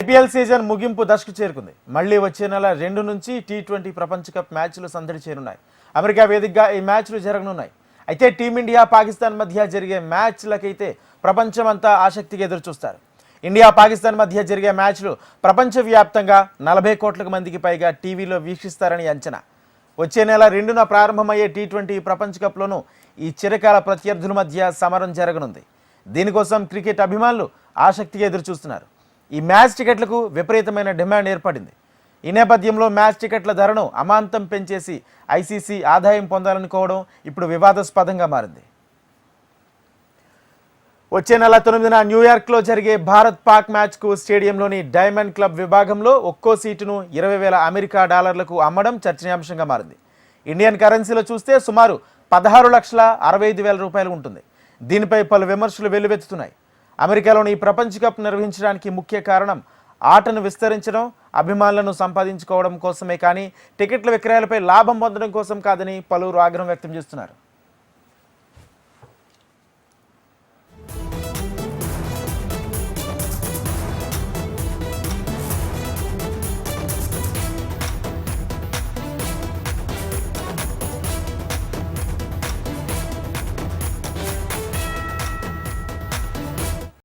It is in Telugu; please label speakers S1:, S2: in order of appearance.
S1: ఐపీఎల్ సీజన్ ముగింపు దశకు చేరుకుంది. మళ్లీ వచ్చే నెల 2 నుంచి టీ20 ప్రపంచ కప్ మ్యాచ్లు సందడి చేరున్నాయి. అమెరికా వేదికగా ఈ మ్యాచ్లు జరగనున్నాయి. అయితే టీమిండియా పాకిస్తాన్ మధ్య జరిగే మ్యాచ్లకైతే ప్రపంచమంతా ఆసక్తిగా ఎదురుచూస్తారు. ఇండియా పాకిస్తాన్ మధ్య జరిగే మ్యాచ్లు ప్రపంచవ్యాప్తంగా 40 కోట్ల మందికి పైగా టీవీలో వీక్షిస్తారని అంచనా. వచ్చే నెల 2న ప్రారంభమయ్యే టీ20 ప్రపంచ కప్లోనూ ఈ చిరకాల ప్రత్యర్థుల మధ్య సమరం జరగనుంది. దీనికోసం క్రికెట్ అభిమానులు ఆసక్తిగా ఎదురుచూస్తున్నారు. ఈ మ్యాచ్ టికెట్లకు విపరీతమైన డిమాండ్ ఏర్పడింది. ఈ నేపథ్యంలో మ్యాచ్ టికెట్ల ధరను అమాంతం పెంచేసి ఐసీసీ ఆదాయం పొందాలనుకోవడం ఇప్పుడు వివాదాస్పదంగా మారింది. వచ్చే నెల 9న న్యూయార్క్లో జరిగే భారత్ పాక్ మ్యాచ్కు స్టేడియంలోని డైమండ్ క్లబ్ విభాగంలో ఒక్కో సీటును 20,000 అమెరికా డాలర్లకు అమ్మడం చర్చనీయాంశంగా మారింది. ఇండియన్ కరెన్సీలో చూస్తే సుమారు 16,65,000 రూపాయలు ఉంటుంది. దీనిపై పలు విమర్శలు వెల్లువెత్తుతున్నాయి. అమెరికాలోని ఈ ప్రపంచ కప్ నిర్వహించడానికి ముఖ్య కారణం ఆటను విస్తరించడం, అభిమానులను సంపాదించుకోవడం కోసమే కానీ టికెట్ల విక్రయాలపై లాభం పొందడం కోసం కాదని పలువురు ఆగ్రహం వ్యక్తం చేస్తున్నారు.